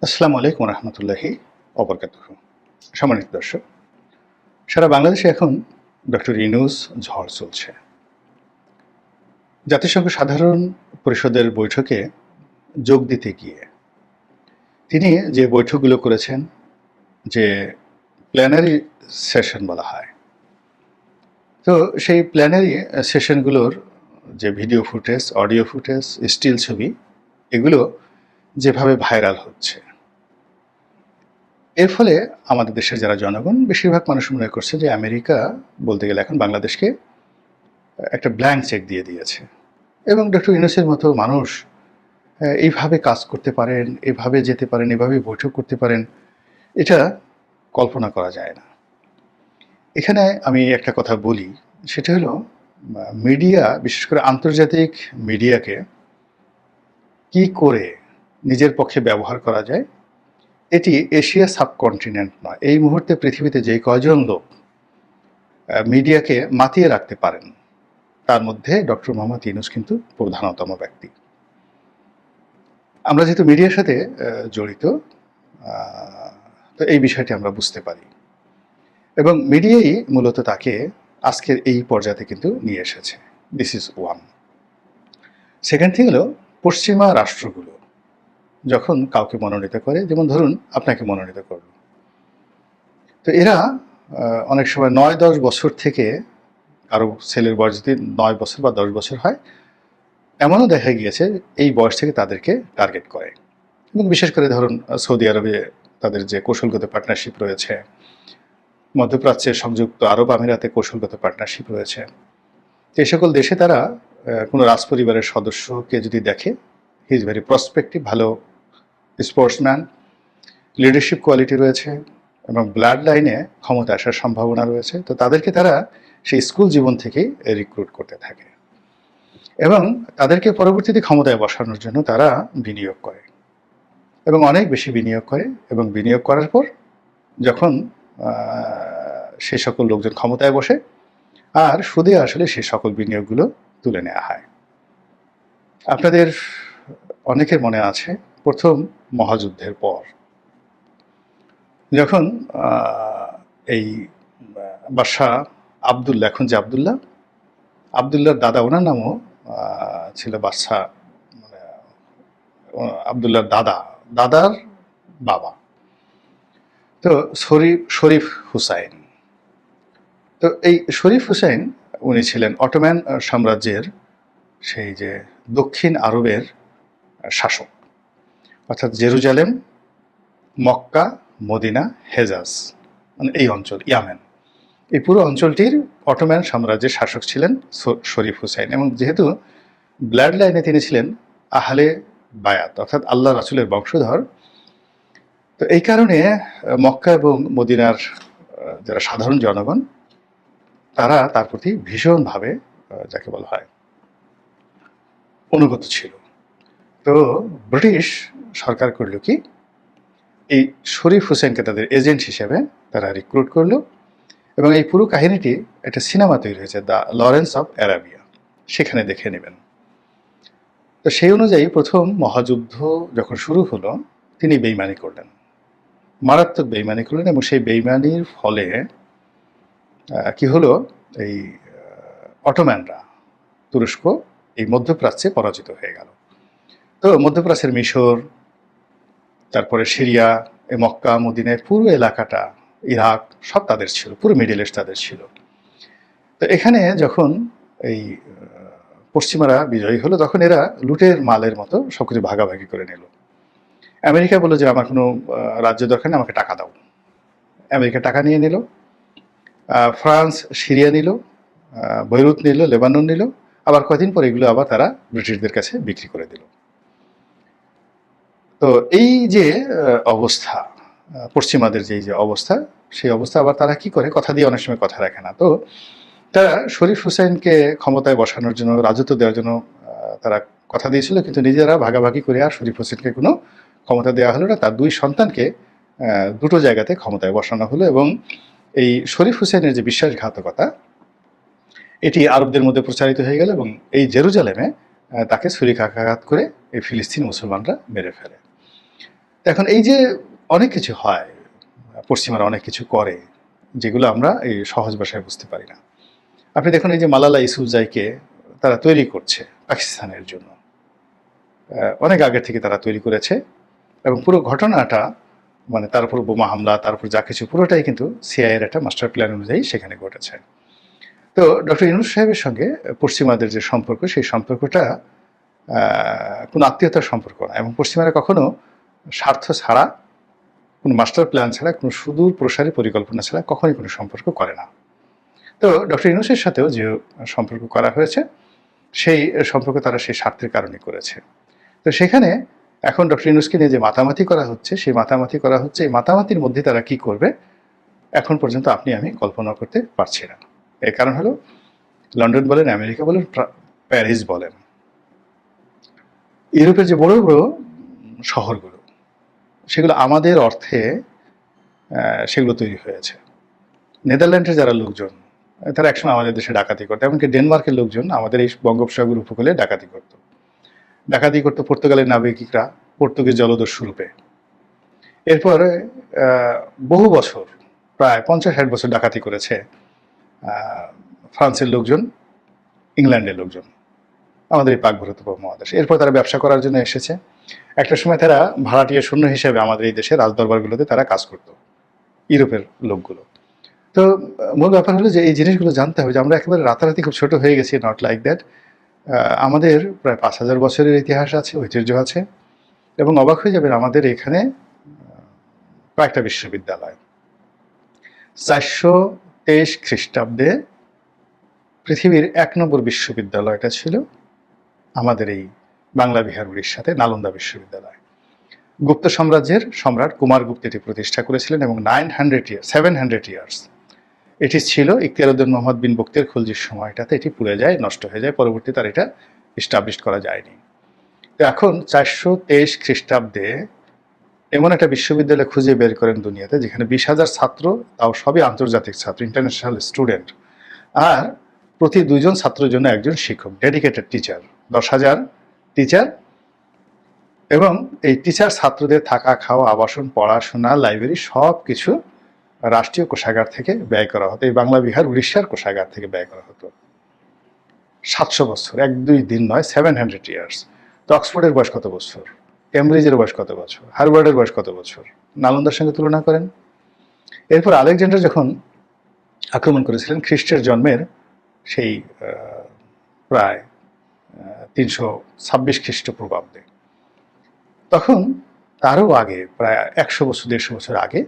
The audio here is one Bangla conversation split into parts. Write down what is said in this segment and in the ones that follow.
আসসালামু আলাইকুম রহমতুল্লাহি অবরকাতুহ। সম্মানিত দর্শক, সারা বাংলাদেশে এখন ডক্টর ইউনূস ঝড় চলছে। জাতিসংঘ সাধারণ পরিষদের বৈঠকে যোগ দিতে গিয়ে তিনি যে বৈঠকগুলো করেছেন, যে প্ল্যানারি সেশন বলা হয়, তো সেই প্ল্যানারি সেশনগুলোর যে video footage, audio footage, still ছবি, এগুলো যেভাবে ভাইরাল হচ্ছে, এর ফলে আমাদের দেশের যারা জনগণ, বেশিরভাগ মানুষ মনে করছে যে আমেরিকা বলতে গেলে এখন বাংলাদেশকে একটা ব্ল্যাঙ্ক চেক দিয়ে দিয়েছে এবং ডক্টর ইউনূসের মতো মানুষ এইভাবে কাজ করতে পারেন, এভাবে যেতে পারেন, এভাবে বৈঠক করতে পারেন, এটা কল্পনা করা যায় না। এখানে আমি একটা কথা বলি, সেটা হলো মিডিয়া, বিশেষ করে আন্তর্জাতিক মিডিয়াকে কি করে নিজের পক্ষে ব্যবহার করা যায়। এটি এশিয়া সাবকন্টিনেন্ট নয়, এই মুহূর্তে পৃথিবীতে যে কয়জন লোক মিডিয়াকে মাতিয়ে রাখতে পারেন, তার মধ্যে ডক্টর মোহাম্মদ ইউনূস কিন্তু প্রধানতম ব্যক্তি। আমরা যেহেতু মিডিয়ার সাথে জড়িত, তো এই বিষয়টি আমরা বুঝতে পারি এবং মিডিয়াই মূলত তাকে আজকের এই পর্যায়ে কিন্তু নিয়ে এসেছে। This is one. Second thing হলো, পশ্চিমা রাষ্ট্রগুলো যখন কাউকে মনোনীত করে, যেমন ধরুন আপনাকে মনোনীত করল, তো এরা অনেক সময় 9-10 বছর থেকে, কারো ছেলের বয়স যদি 9 বছর বা 10 বছর হয়, এমনও দেখা গিয়েছে এই বয়স থেকে তাদেরকে টার্গেট করে। এবং বিশেষ করে ধরুন সৌদি আরবে তাদের যে কৌশলগত পার্টনারশিপ রয়েছে, মধ্যপ্রাচ্যে সংযুক্ত আরব আমিরাতে কৌশলগত পার্টনারশিপ রয়েছে, তো এই সকল দেশে তারা কোনো রাজপরিবারের সদস্যকে যদি দেখে, হি ইজ ভেরি প্রসপেক্টিভ, ভালো স্পোর্টসম্যান, লিডারশিপ কোয়ালিটি রয়েছে এবং ব্লাড লাইনে ক্ষমতা আসার সম্ভাবনা রয়েছে, তো তাদেরকে তারা সেই স্কুল জীবন থেকেই রিক্রুট করতে থাকে এবং তাদেরকে পরবর্তীতে ক্ষমতায় বসানোর জন্য তারা বিনিয়োগ করে এবং অনেক বেশি বিনিয়োগ করে এবং বিনিয়োগ করার পর যখন সেই সকল লোকজন ক্ষমতায় বসে, আর সুদে আসলে সেই সকল বিনিয়োগগুলো তুলে নেওয়া হয়। আপনাদের অনেকের মনে আছে, প্রথম মহাযুদ্ধের পর যখন এই বাদশাহ আবদুল্লাহ, এখন যে আবদুল্লাহর দাদা, ওনার নামও ছিল বাদশাহ, মানে আবদুল্লাহর দাদার বাবা, তো শরীফ হুসাইন। তো এই শরীফ হুসাইন উনি ছিলেন অটোম্যান সাম্রাজ্যের সেই যে দক্ষিণ আরবের শাসক, অর্থাৎ জেরুজালেম, মক্কা, মদিনা, হেজাজ, মানে এই অঞ্চল, ইয়ামেন, এই পুরো অঞ্চলটির অটোম্যান সাম্রাজ্যের শাসক ছিলেন শরীফ হুসাইন। এবং যেহেতু ব্লাড লাইনে তিনি ছিলেন আহলে বায়াত, অর্থাৎ আল্লাহ রাসূলের বংশধর, তো এই কারণে মক্কা এবং মদিনার যারা সাধারণ জনগণ, তারা তার প্রতি ভীষণভাবে যাকে বলা হয় অনুগত ছিল। তো ব্রিটিশ সরকার করল কি, এই শরীফ হুসেনকে তাদের এজেন্ট হিসেবে তারা রিক্রুট করলো এবং এই পুরো কাহিনীটি একটা সিনেমা তৈরি হয়েছে, দ্য লরেন্স অফ অ্যারাবিয়া, সেখানে দেখে নেবেন। তো সেই অনুযায়ী প্রথম মহাযুদ্ধ যখন শুরু হলো, তিনি বেইমানি করলেন, মারাত্মক বেইমানি করলেন এবং সেই বেইমানির ফলে কি হলো, এই অটোম্যানরা, তুরস্ক, এই মধ্যপ্রাচ্যে পরাজিত হয়ে গেল। তো মধ্যপ্রাচ্যের মিশর, তারপরে সিরিয়া, এই মক্কা মদিনার পুরো এলাকাটা, ইরাক, সব তাদের ছিল, পুরো মিডল ইস্ট তাদের ছিল। তো এখানে যখন এই পশ্চিমারা বিজয়ী হলো, তখন এরা লুটের মালের মতো সবকিছু ভাগাভাগি করে নিল। আমেরিকা বললো যে আমার কোনো রাজ্য দরকার নেই, আমাকে টাকা দাও। আমেরিকা টাকা নিয়ে নিল, ফ্রান্স সিরিয়া নিল, বৈরুত নিল, লেবানন নিল, আবার কদিন পর এগুলো আবার তারা ব্রিটিশদের কাছে বিক্রি করে দিল। তো এই যে অবস্থা, পশ্চিমাদের যে অবস্থা, সেই অবস্থা আবার তারা কি করে, কথা দিয়ে অনেক সময় কথা রাখে না। তো তারা শরীফ হুসাইনকে ক্ষমতায় বসানোর জন্য, রাজত্ব দেওয়ার জন্য তারা কথা দিয়েছিল, কিন্তু নিজেরা ভাগাভাগি করে আর শরীফ হোসেনকে কোনো ক্ষমতা দেওয়া হলো না। তার দুই সন্তানকে দুটো জায়গাতে ক্ষমতায় বসানো হলো এবং এই শরীফ হুসেনের যে বিশ্বাসঘাতকতা, এটি আরবদের মধ্যে প্রচারিত হয়ে গেল এবং এই জেরুজালেমে তাকে ছুরিকাঘাত করে এই ফিলিস্তিন মুসলমানরা মেরে ফেলে। এখন এই যে অনেক কিছু হয়, পশ্চিমারা অনেক কিছু করে, যেগুলো আমরা এই সহজ ভাষায় বুঝতে পারি না। আপনি দেখুন এই যে মালালা ইউসুফজাইকে তারা তৈরি করছে পাকিস্তানের জন্য, অনেক আগে থেকে তারা তৈরি করেছে, এবং পুরো ঘটনাটা মানে তার উপর বোমা হামলা, তার উপর যা কিছু, পুরোটাই কিন্তু সিআইএর একটা মাস্টার প্ল্যান অনুযায়ী সেখানে ঘটেছে। তো ডক্টর ইউনূস সাহেবের সঙ্গে পশ্চিমাদের যে সম্পর্ক, সেই সম্পর্কটা কোনো আত্মীয়তার সম্পর্ক না, এবং পশ্চিমারা কখনো স্বার্থ ছাড়া, কোনো মাস্টার প্ল্যান ছাড়া, কোনো সুদূর প্রসারী পরিকল্পনা ছাড়া কখনোই কোনো সম্পর্ক করে না। তো ডক্টর ইউনূসের সাথেও যে সম্পর্ক করা হয়েছে, সেই সম্পর্ক তারা সেই স্বার্থের কারণে করেছে। তো সেখানে এখন ডক্টর ইউনূসকে নিয়ে যে মাতামাতি করা হচ্ছে, সেই মাতামাতি করা হচ্ছে, এই মাতামাতির মধ্যে তারা কি করবে এখন পর্যন্ত আপনি আমি কল্পনা করতে পারছি না। এর কারণ হলো, লন্ডন বলেন, আমেরিকা বলেন, প্যারিস বলেন, ইউরোপের যে বড় বড় শহরগুলো, সেগুলো আমাদের অর্থে সেগুলো তৈরি হয়েছে। নেদারল্যান্ডের যারা লোকজন, তারা একসময় আমাদের দেশে ডাকাতি করতো, এমনকি ডেনমার্কের লোকজন আমাদের এই বঙ্গোপসাগর উপকূলে ডাকাতি করতো পর্তুগালের নাবিকরা পর্তুগিজ জলদস্যু রূপে। এরপরে বহু বছর, প্রায় 50-60 বছর ডাকাতি করেছে ফ্রান্সের লোকজন, ইংল্যান্ডের লোকজন আমাদের এই পাক ভারত উপমহাদেশে। এরপর তারা ব্যবসা করার জন্য এসেছে। একটা সময় তারা ভাড়াটিয়া সৈন্য হিসেবে আমাদের এই দেশের রাজদরবারগুলোতে তারা কাজ করত, ইউরোপের লোকগুলো। তো মূল ব্যাপার হলো যে এই জিনিসগুলো জানতে হবে যে আমরা একেবারে রাতারাতি খুব ছোট হয়ে গেছি, নট লাইক দ্যাট। আমাদের প্রায় 5000 বছরের ইতিহাস আছে, ঐতিহ্য আছে, এবং অবাক হয়ে যাবেন আমাদের এখানে কয়েকটা বিশ্ববিদ্যালয়। 423 খ্রিস্টাব্দে পৃথিবীর 1 নম্বর বিশ্ববিদ্যালয়টা ছিল আমাদের এই বাংলা বিহার উড়িষ্যাতে নালন্দা বিশ্ববিদ্যালয়। গুপ্ত সাম্রাজ্যের সম্রাট কুমারগুপ্ত এটি প্রতিষ্ঠা করেছিলেন, এবং 700 ইয়ার্স এটি ছিল। ইখতিয়ারউদ্দিন মোহাম্মদ বিন বখতিয়ার খলজির সময়টাতে এটি পুড়ে যায়, নষ্ট হয়ে যায়, পরবর্তীতে আর এটা এস্টাবলিশ করা যায়নি। তো এখন 423 খ্রিস্টাব্দে এমন একটা বিশ্ববিদ্যালয় খুঁজে বের করেন দুনিয়াতে, যেখানে 20,000 ছাত্র, তাও সবই আন্তর্জাতিক ছাত্র, ইন্টারন্যাশনাল স্টুডেন্ট, আর প্রতি 2 জন ছাত্রের জন্য একজন শিক্ষক, ডেডিকেটেড টিচার, 10,000 টিচার, এবং এই টিচার ছাত্রদের থাকা, খাওয়া, আবাসন, পড়াশোনা, লাইব্রেরি সব কিছু রাষ্ট্রীয় কোষাগার থেকে ব্যয় করা হতো। এই বাংলা বিহার উড়িষ্যার কোষাগার থেকে ব্যয় করা হতো। 700 বছর, 1-2 দিন নয়, 700 ইয়ার্স। তো অক্সফোর্ডের বয়স কত বছর, ক্যামব্রিজের বয়স কত বছর, হার্ভার্ডের বয়স কত বছর, নালন্দার সঙ্গে তুলনা করেন। এরপর আলেকজান্ডার যখন আক্রমণ করেছিলেন খ্রিস্টের জন্মের সেই প্রায় 326 খ্রিস্টপূর্বাব্দে, তখন তারও আগে, প্রায় 100 বছর, 150 বছর আগে,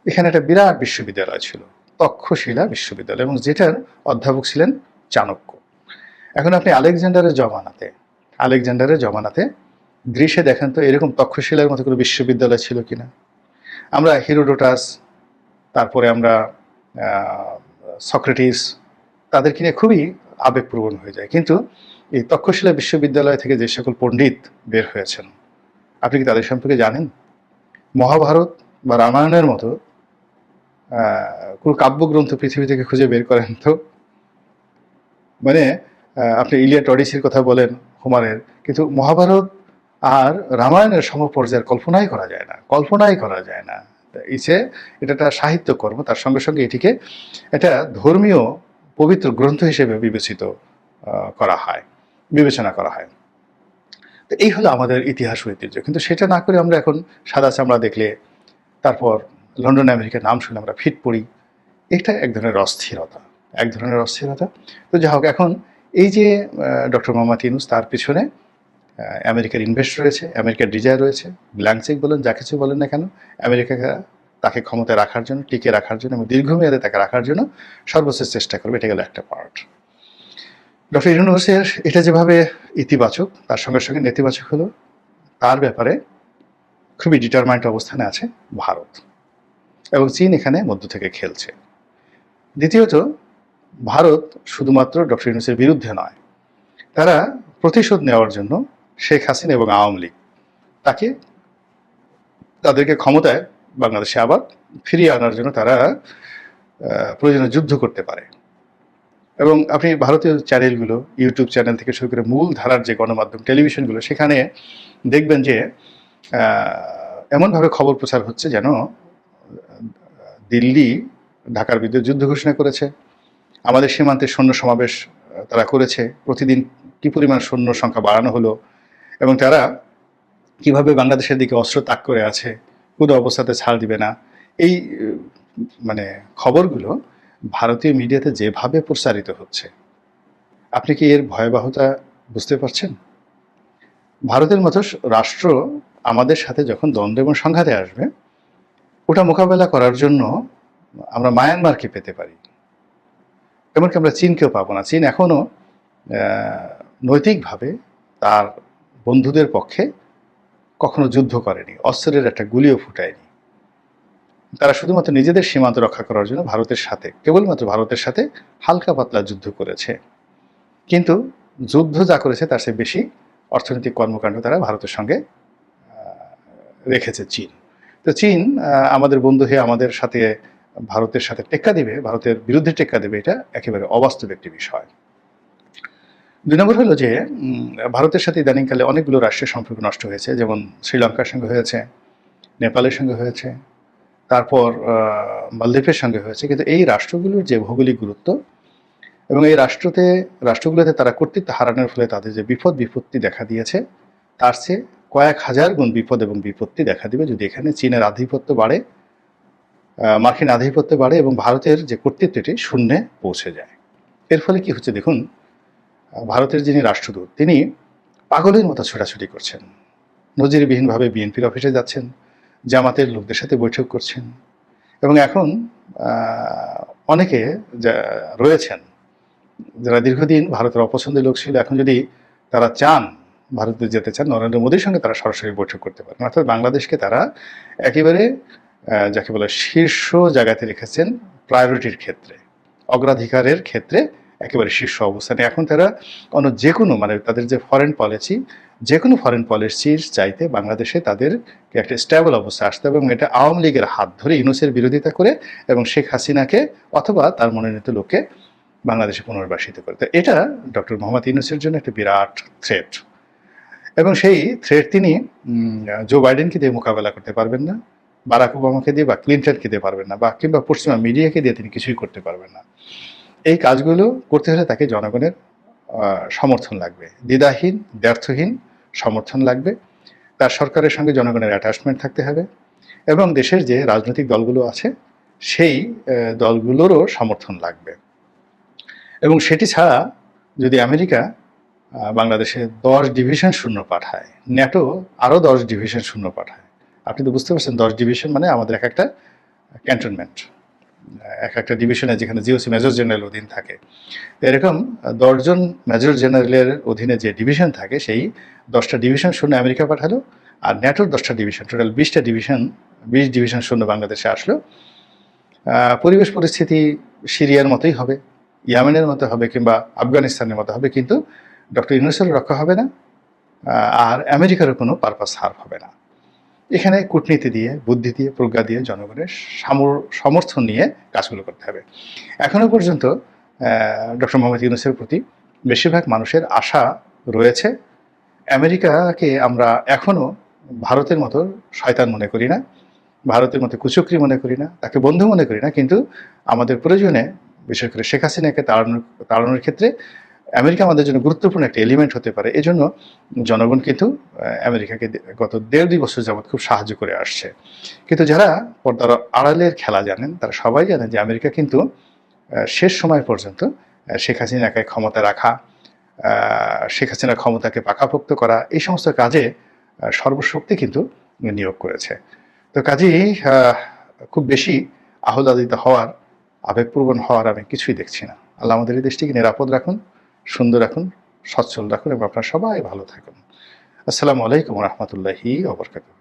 এখানে একটা বিরাট বিশ্ববিদ্যালয় ছিল, তক্ষশিলা বিশ্ববিদ্যালয়, এবং যেটার অধ্যাপক ছিলেন চাণক্য। এখন আপনি আলেকজান্ডারের জমানাতে গ্রিসে দেখেন তো এরকম তক্ষশিলার মতো কোনো বিশ্ববিদ্যালয় ছিল কিনা। আমরা হিরোডোটাস, তারপরে আমরা সক্রেটিস, তাদেরকে নিয়ে খুবই আবেগপ্রবণ হয়ে যায়, কিন্তু এই তক্ষশিলা বিশ্ববিদ্যালয় থেকে যে সকল পণ্ডিত বের হয়েছেন, আপনি কি তাদের সম্পর্কে জানেন? মহাভারত বা রামায়ণের মতো কোনো কাব্যগ্রন্থ পৃথিবী থেকে খুঁজে বের করেন তো। মানে আপনি ইলিয়াড অডিসির কথা বলেন হোমারের, কিন্তু মহাভারত আর রামায়ণের সমপর্যায়ের কল্পনাই করা যায় না। এটা একটা সাহিত্যকর্ম, তার সঙ্গে সঙ্গে এটিকে একটা ধর্মীয় পবিত্র গ্রন্থ হিসেবে বিবেচনা করা হয়। তো এই হলো আমাদের ইতিহাস ঐতিহ্য, কিন্তু সেটা না করে আমরা এখন সাদা চামড়া দেখলে, তারপর লন্ডন আমেরিকার নাম শুনে আমরা ফিট পড়ি। এটা এক ধরনের অস্থিরতা। তো যাই হোক, এখন এই যে ডক্টর মোহাম্মদ ইউনূস, তার পিছনে আমেরিকার ইনভেস্ট রয়েছে, আমেরিকার ডিজায়ার রয়েছে, ব্ল্যাঙ্ক চেক বলেন, যা কিছু বলেন না কেন, আমেরিকা তাকে ক্ষমতায় রাখার জন্য, টিকে রাখার জন্য এবং দীর্ঘমেয়াদে তাকে রাখার জন্য সর্বোচ্চ চেষ্টা করবে। এটা গেল একটা পার্ট। ডক্টর ইউনূসের এটা যেভাবে ইতিবাচক, তার সঙ্গে সঙ্গে নেতিবাচক হলো তার ব্যাপারে খুবই ডিটারমাইন্ড অবস্থানে আছে ভারত, এবং চীন এখানে মধ্য থেকে খেলছে। দ্বিতীয়ত, ভারত শুধুমাত্র ডক্টর ইউনূসের বিরুদ্ধে নয়, তারা প্রতিশোধ নেওয়ার জন্য শেখ হাসিনা এবং আওয়ামী লীগ তাদেরকে ক্ষমতায় বাংলাদেশে আবার ফিরিয়ে আনার জন্য তারা প্রয়োজনে যুদ্ধ করতে পারে। এবং আপনি ভারতীয় চ্যানেলগুলো, ইউটিউব চ্যানেল থেকে শুরু করে মূল ধারার যে গণমাধ্যম টেলিভিশনগুলো, সেখানে দেখবেন যে এমনভাবে খবর প্রচার হচ্ছে যেন দিল্লি ঢাকার বিরুদ্ধে যুদ্ধ ঘোষণা করেছে, আমাদের সীমান্তে সৈন্য সমাবেশ তারা করেছে, প্রতিদিন কি পরিমাণ সৈন্য সংখ্যা বাড়ানো হলো, এবং তারা কিভাবে বাংলাদেশের দিকে অস্ত্র তাক করে আছে, কোনো অবস্থাতে ছাড় দিবে না। এই মানে খবরগুলো ভারতীয় মিডিয়াতে যেভাবে প্রচারিত হচ্ছে, আপনি কি এর ভয়াবহতা বুঝতে পারছেন? ভারতের মতো রাষ্ট্র আমাদের সাথে যখন দ্বন্দ্ব এবং সংঘাতে আসবে, ওটা মোকাবেলা করার জন্য আমরা মায়ানমারকে পেতে পারি, এমনকি আমরা চীনকেও পাবো না। চীন এখনও নৈতিকভাবে তার বন্ধুদের পক্ষে কখনো যুদ্ধ করেনি, অস্ত্রের একটা গুলিও ফুটায়নি। তারা শুধুমাত্র নিজেদের সীমান্ত রক্ষা করার জন্য ভারতের সাথে, কেবলমাত্র ভারতের সাথে হালকা পাতলা যুদ্ধ করেছে। কিন্তু যুদ্ধ যা করেছে তার চেয়ে বেশি অর্থনৈতিক কর্মকাণ্ড তারা ভারতের সঙ্গে রেখেছে চীন। তো চীন আমাদের বন্ধু হয়ে আমাদের সাথে ভারতের সাথে টেক্কা দেবে, ভারতের বিরুদ্ধে টেক্কা দেবে, এটা একেবারে অবাস্তব একটি বিষয়। 2 নম্বর হলো যে ভারতের সাথে ইদানিংকালে অনেকগুলো রাষ্ট্রের সম্পর্ক নষ্ট হয়েছে, যেমন শ্রীলঙ্কার সঙ্গে হয়েছে, নেপালের সঙ্গে হয়েছে, তারপর মালদ্বীপের সঙ্গে হয়েছে। কিন্তু এই রাষ্ট্রগুলোর যে ভৌগোলিক গুরুত্ব এবং এই রাষ্ট্রগুলোতে তারা কর্তৃত্ব হারানোর ফলে তাদের যে বিপদ বিপত্তি দেখা দিয়েছে, তার চেয়ে কয়েক হাজার গুণ বিপদ এবং বিপত্তি দেখা দিবে যদি এখানে চীনের আধিপত্য বাড়ে, মার্কিন আধিপত্য বাড়ে এবং ভারতের যে কর্তৃত্বটি শূন্যে পৌঁছে যায়। এর ফলে কি হচ্ছে দেখুন, ভারতের যিনি রাষ্ট্রদূত তিনি পাগলের মতো ছোটাছুটি করছেন, নজিরবিহীনভাবে বিএনপির অফিসে যাচ্ছেন, জামাতের লোকদের সাথে বৈঠক করছেন, এবং এখন অনেকে রয়েছেন যারা দীর্ঘদিন ভারতের অপছন্দের লোক ছিল, এখন যদি তারা চান ভারতে যেতে চান, নরেন্দ্র মোদীর সঙ্গে তারা সরাসরি বৈঠক করতে পারেন। অর্থাৎ বাংলাদেশকে তারা একেবারে যাকে বলে শীর্ষ জায়গাতে রেখেছেন, প্রায়োরিটির ক্ষেত্রে, অগ্রাধিকারের ক্ষেত্রে একেবারে শীর্ষ অবস্থানে। এখন তারা যে কোনো তাদের যে ফরেন পলিসি, যে কোনো ফরেন পলিসির চাইতে বাংলাদেশে তাদেরকে একটা স্টেবল অবস্থা আসতে হবে, এবং এটা আওয়ামী লীগের হাত ধরে ইউনূসের বিরোধিতা করে এবং শেখ হাসিনাকে অথবা তার মনোনীত লোককে বাংলাদেশে পুনর্বাসিত করে। তো এটা ডক্টর মোহাম্মদ ইউনূসের জন্য একটা বিরাট থ্রেট, এবং সেই থ্রেট তিনি জো বাইডেনকে দিয়ে মোকাবেলা করতে পারবেন না, বারাক ওবামাকে দিয়ে বা ক্লিন্টনকে দিয়ে পারবেন না, বা কিংবা পশ্চিমা মিডিয়াকে দিয়ে তিনি কিছুই করতে পারবেন না। এই কাজগুলো করতে হলে তাকে জনগণের সমর্থন লাগবে, দ্বিধাহীন দ্ব্যর্থহীন সমর্থন লাগবে, তার সরকারের সঙ্গে জনগণের অ্যাটাচমেন্ট থাকতে হবে, এবং দেশের যে রাজনৈতিক দলগুলো আছে সেই দলগুলোরও সমর্থন লাগবে। এবং সেটি ছাড়া যদি আমেরিকা বাংলাদেশে 10 ডিভিশন সৈন্য পাঠায়, ন্যাটো আরও 10 ডিভিশন সৈন্য পাঠায়, আপনি তো বুঝতে পারছেন 10 ডিভিশন মানে আমাদের এক একটা ক্যান্টনমেন্ট, এক একটা ডিভিশনে যেখানে জিওসি মেজর জেনারেল অধীন থাকে, এরকম 10 জন মেজর জেনারেলের অধীনে যে ডিভিশন থাকে, সেই 10টা ডিভিশন সৈন্য আমেরিকা পাঠালো, আর ন্যাটোর 10টা ডিভিশন, টোটাল 20টা ডিভিশন, 20 ডিভিশন সৈন্য বাংলাদেশে আসলো। পরিবেশ পরিস্থিতি সিরিয়ার মতোই হবে, ইয়েমেনের মতো হবে, কিংবা আফগানিস্তানের মতো হবে, কিন্তু ডক্টর ইউনূসের রক্ষা হবে না, আর আমেরিকারও কোনো পারপাস সার্ভ হবে না। এখানে কূটনীতি দিয়ে, বুদ্ধি দিয়ে, প্রজ্ঞা দিয়ে, জনগণের সমর্থন নিয়ে কাজগুলো করতে হবে। এখনো পর্যন্ত ডক্টর মোহাম্মদ ইউনূসের প্রতি বেশিরভাগ মানুষের আশা রয়েছে। আমেরিকাকে আমরা এখনও ভারতের মতো শয়তান মনে করি না, ভারতের মতো কুচক্রি মনে করি না, তাকে বন্ধু মনে করি না, কিন্তু আমাদের প্রয়োজনে, বিশেষ করে শেখ হাসিনাকে তাড়ানোর ক্ষেত্রে আমেরিকা আমাদের জন্য গুরুত্বপূর্ণ একটা এলিমেন্ট হতে পারে। এজন্য জনগণ কিন্তু আমেরিকাকে গত 1.5-2 বছর যাবৎ খুব সাহায্য করে আসছে। কিন্তু যারা পর্দার আড়ালের খেলা জানেন, তারা সবাই জানেন যে আমেরিকা কিন্তু শেষ সময় পর্যন্ত শেখ হাসিনাকে ক্ষমতা রাখা, শেখ হাসিনার ক্ষমতাকে পাকাপোক্ত করা, এই সমস্ত কাজে সর্বশক্তি কিন্তু নিয়োগ করেছে। তো কাজেই খুব বেশি আহ্লাদিত হওয়ার, আবেগপ্রবণ হওয়ার আমি কিছুই দেখছি না। আল্লাহ আমাদের এই দেশটিকে নিরাপদ রাখুন, সুন্দর রাখুন, সচ্ছল রাখুন, এবং আপনারা সবাই ভালো থাকুন। আসসালামু আলাইকুম ওয়া রাহমাতুল্লাহি ওয়া বারাকাতুহু।